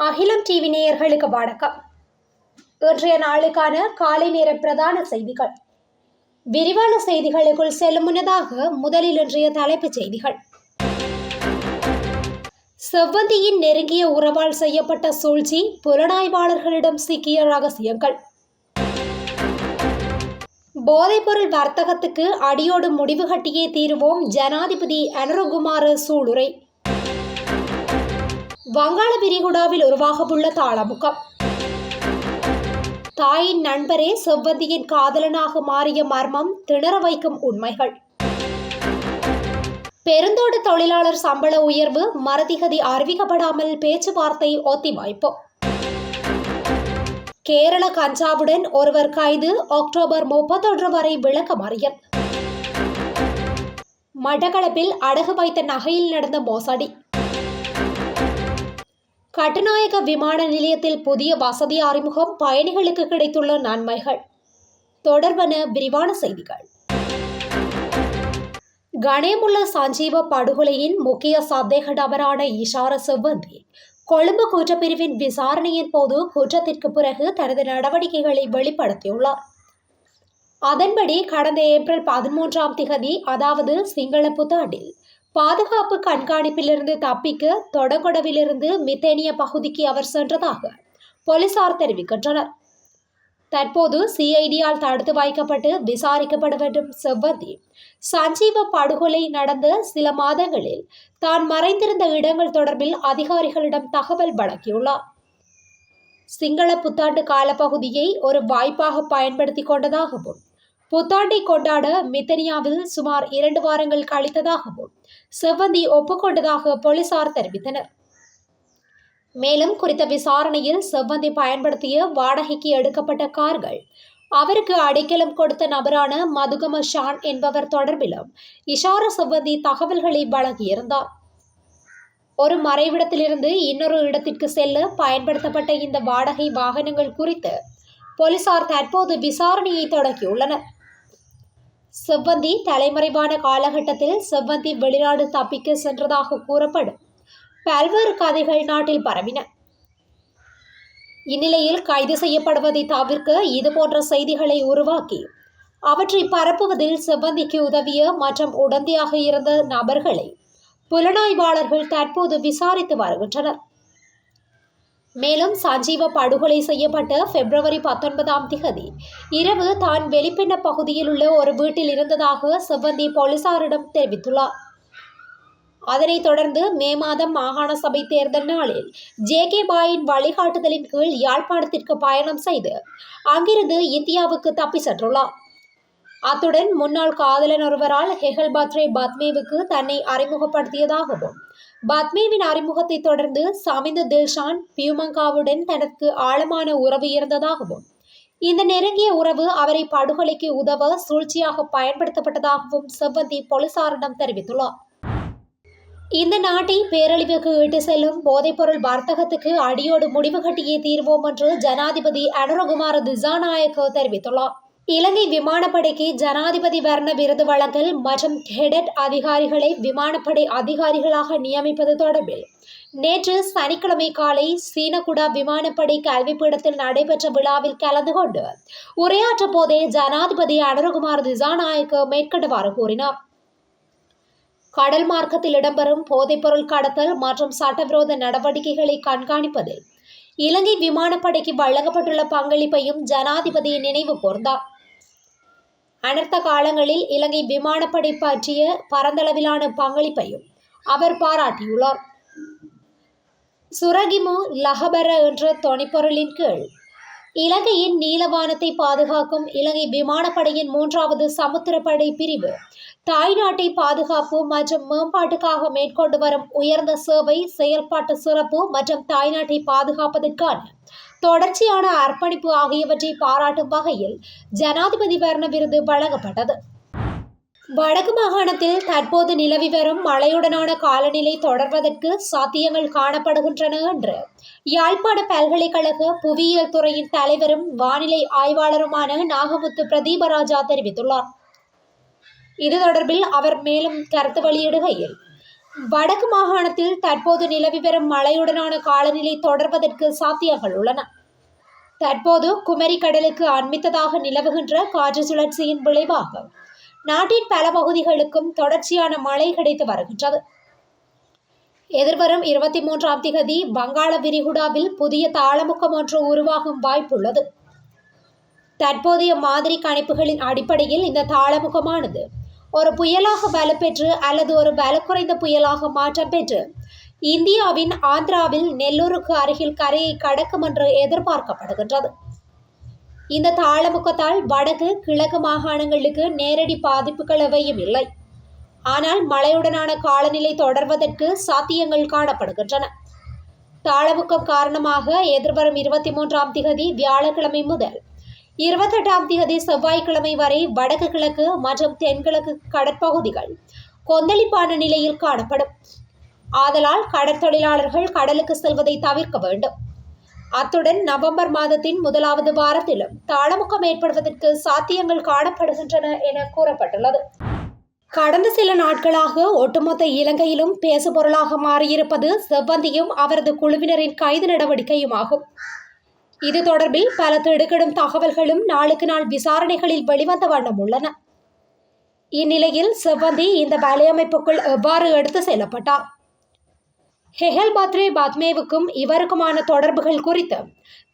அகிலம் டிவி நேயர்களுக்கு வணக்கம். இன்றைய நாளுக்கான காலை நேர பிரதான செய்திகள். விரிவான செய்திகளுக்குள் செல்லும் முன்னதாக முதலில் இன்றைய தலைப்புச் செய்திகள். செவ்வந்தியின் நெருங்கிய உறவால் செய்யப்பட்ட சூழ்ச்சி, புலனாய்வாளர்களிடம் சிக்கிய ரகசியங்கள். போதைப்பொருள் வர்த்தகத்துக்கு அடியோடு முடிவு கட்டியே தீருவோம், ஜனாதிபதி அனுரகுமார சூளுரை. வங்காள விரிகுடாவில் உருவாகவுள்ள தாளமுகம். தாயின் நண்பரே செவ்வந்தியின் காதலனாக மாறிய மர்மம், திணற வைக்கும் உண்மைகள். பெருந்தோட்ட தொழிலாளர் சம்பள உயர்வு மறுதிகதி அறிவிக்கப்படாமல் பேச்சுவார்த்தை ஒத்திவைப்பு. கேரள கஞ்சாவுடன் ஒருவர் கைது, அக்டோபர் 31 வரை விளக்கமறியல். மட்டக்களப்பில் அடகு வைத்த நகையில் நடந்த மோசடி. கட்டுநாயக்க விமான நிலையத்தில் புதிய வசதி அறிமுகம், பயணிகளுக்கு கிடைத்துள்ள நன்மைகள் தொடர்பான விரிவான செய்திகள். கணேமுல்ல சஞ்சீவ படுகொலையின் முக்கிய சந்தேக நபரான இஷார செவ்வந்தி கொழும்பு குற்றப்பிரிவின் விசாரணையின் போது குற்றத்திற்கு பிறகு தனது நடவடிக்கைகளை வெளிப்படுத்தியுள்ளார். அதன்படி கடந்த ஏப்ரல் 13 அதாவது சிங்கள புத்தாண்டில் பாதுகாப்பு கண்காணிப்பிலிருந்து தப்பிக்க தொடகொடவிலிருந்து மித்தேனிய பகுதிக்கு அவர் சென்றதாக போலீசார் தெரிவிக்கின்றனர். தற்போது சிஐடியால் தடுத்து வைக்கப்பட்டு விசாரிக்கப்பட வேண்டும் செவ்வந்தி சஞ்சீவ படுகொலை நடந்த சில மாதங்களில் தான் மறைந்திருந்த இடங்கள் தொடர்பில் அதிகாரிகளிடம் தகவல் வழங்கியுள்ளார். சிங்கள புத்தாண்டு காலப்பகுதியை ஒரு வாய்ப்பாக பயன்படுத்தி கொண்டதாகவும் புத்தாண்டை கொண்டாட மித்தனியாவில் சுமார் 2 வாரங்கள் கழித்ததாகவும் செவ்வந்தி ஒப்புக்கொண்டதாக போலீசார் தெரிவித்தனர். மேலும் குறித்த விசாரணையில் செவ்வந்தி பயன்படுத்திய வாடகைக்கு எடுக்கப்பட்ட கார்கள், அவருக்கு அடைக்கலம் கொடுத்த நபரான மதுகம ஷான் என்பவர் தொடர்பிலும் இஷார செவ்வந்தி தகவல்களை வழங்கியிருந்தார். ஒரு மறைவிடத்திலிருந்து இன்னொரு இடத்திற்கு செல்ல பயன்படுத்தப்பட்ட இந்த வாடகை வாகனங்கள் குறித்து போலீசார் தற்போது விசாரணையை தொடங்கியுள்ளனர். செவ்வந்தி தலைமறைவான காலகட்டத்தில் செவ்வந்தி வெளிநாடு தப்பிக்க சென்றதாக கூறப்படும் பல்வேறு கதைகள் நாட்டில் பரவின. இந்நிலையில் கைது செய்யப்படுவதை தவிர்க்க இதுபோன்ற செய்திகளை உருவாக்கி அவற்றை பரப்புவதில் செவ்வந்திக்கு உதவிய மற்றும் உடந்தையாக இருந்த நபர்களை புலனாய்வாளர்கள் தற்போது விசாரித்து வருகின்றனர். மேலும் சஞ்சீவ படுகொலை செய்யப்பட்ட பிப்ரவரி 19 இரவு தான் வெளிப்பெண்ண பகுதியில் உள்ள ஒரு வீட்டில் இருந்ததாக செவ்வந்தி போலீசாரிடம் தெரிவித்துள்ளார். அதனைத் தொடர்ந்து மே மாதம் மாகாண சபை தேர்தல் நாளில் ஜே.கே. பாயின் வழிகாட்டுதலின் கீழ் யாழ்ப்பாணத்திற்கு பயணம் செய்து அங்கிருந்து இந்தியாவுக்கு தப்பி சென்றுள்ளார். அத்துடன் முன்னாள் காதலன் ஒருவரால் ஹெகல் பத்ரே பத்மேவுக்கு தன்னை அறிமுகப்படுத்தியதாகவும் பத்மேவின் அறிமுகத்தை தொடர்ந்து சமிந்த தில்ஷான் பியூமங்காவுடன் தனக்கு ஆழமான உறவு இருந்ததாகவும் இந்த நெருங்கிய உறவு அவரை படுகொலைக்கு உதவ சூழ்ச்சியாக பயன்படுத்தப்பட்டதாகவும் செவ்வந்தி போலீசாரிடம் தெரிவித்துள்ளார். இந்த நாட்டை பேரழிவுக்கு இட்டு செல்லும் போதைப்பொருள் வர்த்தகத்துக்கு அடியோடு முடிவு கட்டியே தீர்வோம் என்று ஜனாதிபதி அனுரகுமார திசாநாயக்க தெரிவித்துள்ளார். இலங்கை விமானப்படைக்கு ஜனாதிபதி வர்ண விருது வழங்கல் மற்றும் கெடட் அதிகாரிகளை விமானப்படை அதிகாரிகளாக நியமிப்பது தொடர்பில் நேற்று சனிக்கிழமை காலை சீனகுடா விமானப்படை கல்விப்பீடத்தில் நடைபெற்ற விழாவில் கலந்து கொண்டு உரையாற்ற போதே ஜனாதிபதி அனுரகுமார் திசாநாயக்க மேற்கண்டவாறு கூறினார். கடல் மார்க்கத்தில் இடம்பெறும் போதைப்பொருள் கடத்தல் மற்றும் சட்டவிரோத நடவடிக்கைகளை கண்காணிப்பதில் இலங்கை விமானப்படைக்கு வழங்கப்பட்டுள்ள பங்களிப்பையும் ஜனாதிபதி நினைவு கூர்ந்தார். அனர்த்த காலங்களில் இலங்கை விமானப்படை பற்றிய பரந்தளவிலான பங்களிப்பையும் அவர் பாராட்டியுள்ளார். சுரகிமு லஹபர என்ற தொனிப்பொருளின் கீழ் இலங்கையின் நீலவானத்தை பாதுகாக்கும் இலங்கை விமானப்படையின் 3வது சமுத்திரப்படை பிரிவு தாய்நாட்டை பாதுகாப்பு மற்றும் மேம்பாட்டுக்காக மேற்கொண்டு வரும் உயர்ந்த சேவை, செயல்பாட்டு சிறப்பு மற்றும் தாய்நாட்டை பாதுகாப்பதற்கான தொடர்ச்சியான அர்ப்பணிப்பு ஆகியவற்றை பாராட்டும் வகையில் ஜனாதிபதி வர்ண விருது வழங்கப்பட்டது. வடக்கு மாகாணத்தில் தற்போது நிலவி வரும் மழையுடனான காலநிலை தொடர்வதற்கு சாத்தியங்கள் காணப்படுகின்றன என்று யாழ்ப்பாண பல்கலைக்கழக புவியியல் துறையின் தலைவரும் வானிலை ஆய்வாளருமான நாகமுத்து பிரதீபராஜா தெரிவித்துள்ளார். இது தொடர்பில் அவர் மேலும் கருத்து வெளியிடுகையில், வடக்கு மாகாணத்தில் தற்போது நிலவி வரும் மழையுடனான காலநிலை தொடர்வதற்கு சாத்தியங்கள் உள்ளன. தற்போது குமரி கடலுக்கு அண்மித்ததாக நிலவுகின்ற காற்று சுழற்சியின் விளைவாக நாட்டின் பல பகுதிகளுக்கும் தொடர்ச்சியான மழை கிடைத்து வருகின்றது. எதிர்வரும் 23ஆம் திகதி வங்காள விரிகுடாவில் புதிய தாளமுக்கம் ஒன்று உருவாகும் வாய்ப்புள்ளது. தற்போதைய மாதிரி கணிப்புகளின் அடிப்படையில் இந்த தாளமுகமானது ஒரு புயலாக வலுப்பெற்று அல்லது ஒரு வலுக்குறைந்த புயலாக மாற்றம் பெற்று இந்தியாவின் ஆந்திராவில் நெல்லூருக்கு அருகில் கரையை கடக்கும் என்று எதிர்பார்க்கப்படுகின்றது. இந்த தாளமுக்கத்தால் வடக்கு கிழக்கு மாகாணங்களுக்கு நேரடி பாதிப்புகள் எவையும் இல்லை. ஆனால் மழையுடனான காலநிலை தொடர்வதற்கு சாத்தியங்கள் காணப்படுகின்றன. தாளமுக்கம் காரணமாக எதிர்வரும் 23ஆம் திகதி வியாழக்கிழமை முதல் 28ஆம் திகதி செவ்வாய்க்கிழமை வரை வடக்கு கிழக்கு மற்றும் தென்கிழக்கு கடற்பகுதிகள் கொந்தளிப்பான நிலையில் காணப்படும். ஆதலால் கடற்தொழிலாளர்கள் கடலுக்கு செல்வதை தவிர்க்க வேண்டும். அத்துடன் நவம்பர் மாதத்தின் முதலாவது வாரத்திலும் தாளமுக்கம் ஏற்படுவதற்கு சாத்தியங்கள் காணப்படுகின்றன என கூறப்பட்டுள்ளது. கடந்த சில நாட்களாக ஒட்டுமொத்த இலங்கையிலும் பேசுபொருளாக மாறியிருப்பது செவ்வந்தியும் அவரது குழுவினரின் கைது நடவடிக்கையுமாகும். இது தொடர்பில் பல திடுக்கிடும் தகவல்களும் நாளுக்கு நாள் விசாரணைகளில் வெளிவந்த வண்ணம் உள்ளன. இந்நிலையில் செவ்வந்தி இந்த வலையமைப்புக்குள் எவ்வாறு எடுத்து செல்லப்பட்டார், ஹெஹல் பாத்ரே பாத்மேவுக்கும் இவருக்குமான தொடர்புகள் குறித்து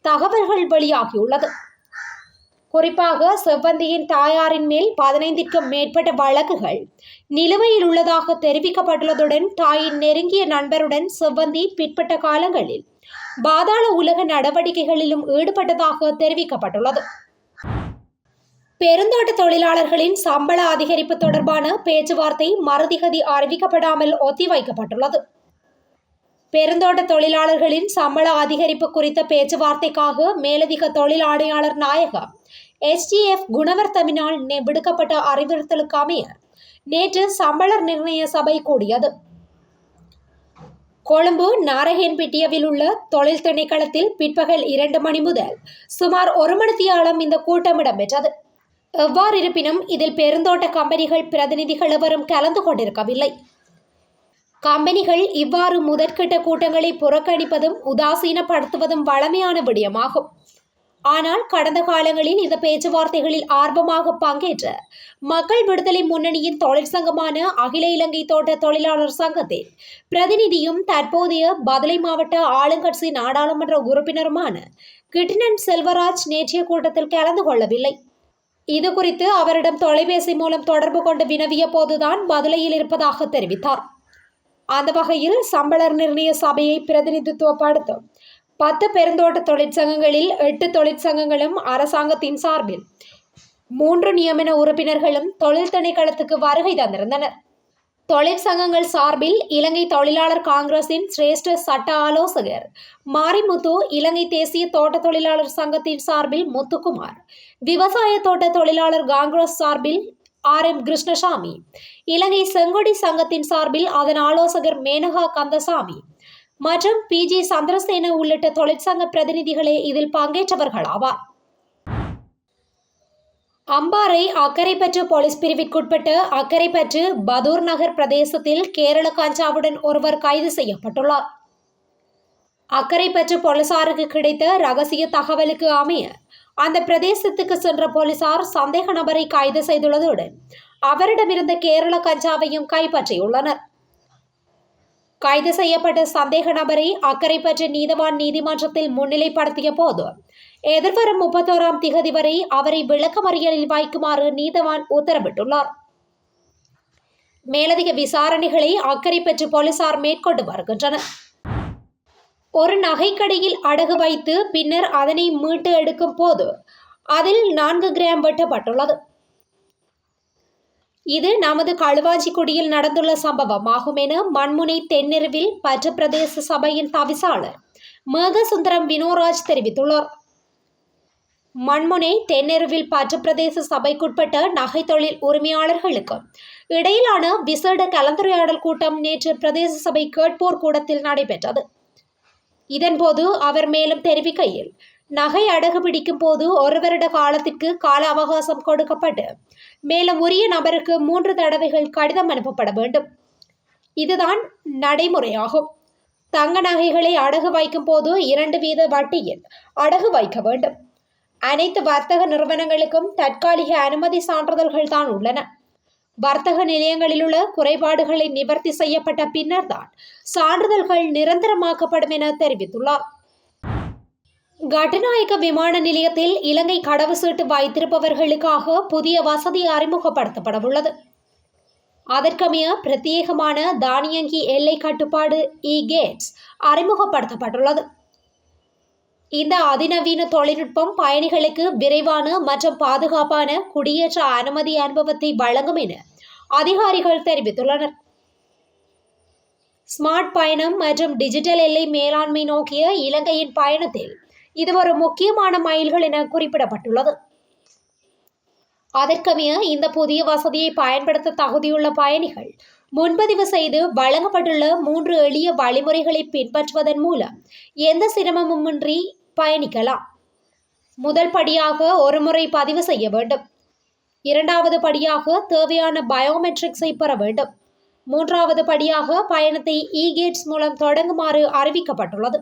தகவல்கள் வெளியாகியுள்ளது. குறிப்பாக செவ்வந்தியின் தாயாரின் மேல் 15க்கும் மேற்பட்ட வழக்குகள் நிலுவையில் உள்ளதாக தெரிவிக்கப்பட்டுள்ளதுடன் தாயின் நெருங்கிய நண்பருடன் செவ்வந்தி பிற்பட்ட காலங்களில் பாதாள உலக நடவடிக்கைகளிலும் ஈடுபட்டதாக தெரிவிக்கப்பட்டுள்ளது. பெருந்தோட்ட தொழிலாளர்களின் சம்பள அதிகரிப்பு தொடர்பான பேச்சுவார்த்தை மறுதிகதி அறிவிக்கப்படாமல் ஒத்திவைக்கப்பட்டுள்ளது. பெருந்தோட்ட தொழிலாளர்களின் சம்பள அதிகரிப்பு குறித்த பேச்சுவார்த்தைக்காக மேலதிக தொழில் ஆணையாளர் நாயகம் SGF குணவர்த்தமினால் விடுக்கப்பட்ட அறிவுறுத்தலுக்கு அமைய நேற்று சம்பள நிர்ணய சபை கூடியது. கொழும்பு நாரஹேன்பிட்டியவில் உள்ள தொழில் திணைக்களத்தில் பிற்பகல் 2 மணி முதல் சுமார் 1 மணித்தியாலம் இந்த கூட்டம் இடம்பெற்றது. எவ்வாறிருப்பினும் இதில் பெருந்தோட்ட கம்பெனிகள் பிரதிநிதிகள் எவரும் கலந்து கொண்டிருக்கவில்லை. கம்பெனிகள் இவ்வாறு முதற்கட்ட கூட்டங்களை புறக்கணிப்பதும் உதாசீனப்படுத்துவதும் வழமையான விடயமாகும். ஆனால் கடந்த காலங்களில் இந்த பேச்சுவார்த்தைகளில் ஆர்வமாக பங்கேற்ற மக்கள் விடுதலை முன்னணியின் தொழிற்சங்கமான அகில இலங்கை தோட்ட தொழிலாளர் சங்கத்தின் பிரதிநிதியும் தற்போதைய பதுளை மாவட்ட ஆளுங்கட்சி நாடாளுமன்ற உறுப்பினருமான கிட்டினன் செல்வராஜ் நேற்றைய கூட்டத்தில் கலந்து கொள்ளவில்லை. இது குறித்து அவரிடம் தொலைபேசி மூலம் தொடர்பு கொண்டு வினவிய போதுதான் பதுளையில் இருப்பதாக தெரிவித்தார். அந்த வகையில் சம்பள நிர்ணய சபையை பிரதிநிதித்துவப்படுத்தும் 10 பெருந்தோட்ட தொழிற்சங்கங்களில் 8 தொழிற்சங்கங்களும் அரசாங்கத்தின் சார்பில் 3 நியமன உறுப்பினர்களும் தொழில் திணைக்களத்துக்கு வருகை தந்திருந்தனர். தொழிற்சங்கங்கள் சார்பில் இலங்கை தொழிலாளர் காங்கிரசின் சிரேஷ்ட சட்ட ஆலோசகர் மாரிமுத்து, இலங்கை தேசிய தோட்ட தொழிலாளர் சங்கத்தின் சார்பில் முத்துக்குமார், விவசாய தோட்ட தொழிலாளர் காங்கிரஸ் சார்பில் RM கிருஷ்ணசாமி, இலங்கை செங்கொடி சங்கத்தின் சார்பில் அதன் ஆலோசகர் மேனகா கந்தசாமி மற்றும் PG சந்திரசேன உள்ளிட்ட தொழிற்சங்க பிரதிநிதிகளே இதில் பங்கேற்றவர்களாவார். அம்பாறை அக்கரைப்பற்று போலீஸ் பிரிவிற்குட்பட்ட அக்கரைப்பற்று பதூர் நகர் பிரதேசத்தில் கேரள கஞ்சாவுடன் ஒருவர் கைது செய்யப்பட்டுள்ளார். அக்கரைப்பற்று போலீசாருக்கு கிடைத்த ரகசிய தகவலுக்கு அமைய அந்த பிரதேசத்துக்கு சென்ற போலீசார் சந்தேக நபரை கைது செய்துள்ளதுடன் அவரிடமிருந்த கேரள கஞ்சாவையும் கைப்பற்றியுள்ளனர். கைது செய்யப்பட்ட சந்தேக நபரை அக்கரைப்பற்று நீதவான் நீதிமன்றத்தில் முன்னிலைப்படுத்திய போது எதிர்வரும் 31ஆம் திகதி வரை அவரை விளக்கமறியலில் வைக்குமாறு நீதவான் உத்தரவிட்டுள்ளார். மேலதிக விசாரணைகளை அக்கரைப்பற்று போலீசார் மேற்கொண்டு வருகின்றனர். ஒரு நகைக்கடையில் அடகு வைத்து பின்னர் அதனை மீட்டு எடுக்கும் போது அதில் 4 கிராம் வெட்டப்பட்டுள்ளது. இது நமது களுவாஞ்சிக்குடியில் நடந்துள்ள சம்பவமாகும் என மண்முனை தென்னிருவில் பற்று பிரதேச சபையின் தவிசாளர் மேகசுந்தரம் வினோராஜ் தெரிவித்துள்ளார். மண்முனை தென்னிருவில் பற்று பிரதேச சபைக்குட்பட்ட நகை தொழில் உரிமையாளர்களுக்கு இடையிலான விசேட கலந்துரையாடல் கூட்டம் நேற்று பிரதேச சபை கேட்போர் கூடத்தில் நடைபெற்றது. இதன்போது அவர் மேலும் தெரிவிக்கையில், நகை அடகு பிடிக்கும் போது 1 வருட காலத்திற்கு கால அவகாசம் கொடுக்கப்பட்டு மேலும் உரிய நபருக்கு 3 தடவைகள் கடிதம் அனுப்பப்பட வேண்டும். இதுதான் நடைமுறையாகும். தங்க நகைகளை அடகு வைக்கும் போது 2% வட்டியில் அடகு வைக்க வேண்டும். அனைத்து வர்த்தக நிறுவனங்களுக்கும் தற்காலிக அனுமதி சான்றிதழ்கள் தான் உள்ளன. வர்த்தக நிலையங்களில் உள்ள குறைபாடுகளை நிவர்த்தி செய்யப்பட்ட பின்னர் தான் சான்றிதழ்கள் நிரந்தரமாக்கப்படும் என தெரிவித்துள்ளார். கட்டுநாயக்க விமான நிலையத்தில் இலங்கை கடவுச்சீட்டு வைத்திருப்பவர்களுக்காக புதிய வசதி அறிமுகப்படுத்தப்படவுள்ளது. அதற்கமைய பிரத்யேகமான தானியங்கி எல்லை கட்டுப்பாடு கேட்ஸ் அறிமுகப்படுத்தப்பட்டுள்ளது. இந்த அதிநவீன தொழில்நுட்பம் பயணிகளுக்கு விரைவான மற்றும் பாதுகாப்பான குடியேற்ற அனுமதி அனுபவத்தை வழங்கும் என அதிகாரிகள் தெரிவித்துள்ளனர். ஸ்மார்ட் பயணம் மற்றும் டிஜிட்டல் எல்லை மேலாண்மை நோக்கிய இலங்கையின் பயணத்தில் இது ஒரு முக்கியமான மைல்கள் என குறிப்பிடப்பட்டுள்ளது. அதற்கமைய இந்த புதிய வசதியை பயன்படுத்த தகுதியுள்ள பயணிகள் முன்பதிவு செய்து வழங்கப்பட்டுள்ள 3 எளிய வழிமுறைகளை பின்பற்றுவதன் மூலம் எந்த சிரமமுமின்றி பயணிக்கலாம். முதல் படியாக ஒரு முறை பதிவு செய்ய வேண்டும். 2வது படியாக தேவையான பயோமெட்ரிக்ஸை பெற வேண்டும். 3வது படியாக பயணத்தை கேட்ஸ் மூலம் தொடங்குமாறு அறிவிக்கப்பட்டுள்ளது.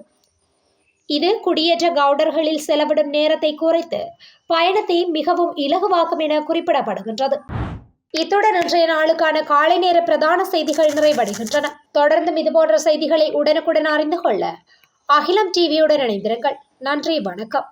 இது குடியேற்ற கவுண்டர்களில் செலவிடும் நேரத்தை குறைத்து பயணத்தை மிகவும் இலகுவாக்கும் என குறிப்பிடப்படுகின்றது. இத்துடன் இன்றைய நாளுக்கான காலை நேர பிரதான செய்திகள் நிறைவடைகின்றன. தொடர்ந்தும் இதுபோன்ற செய்திகளை உடனுக்குடன் அறிந்து கொள்ள அகிலம் டிவியுடன் இணைந்திருங்கள். நன்றி, வணக்கம்.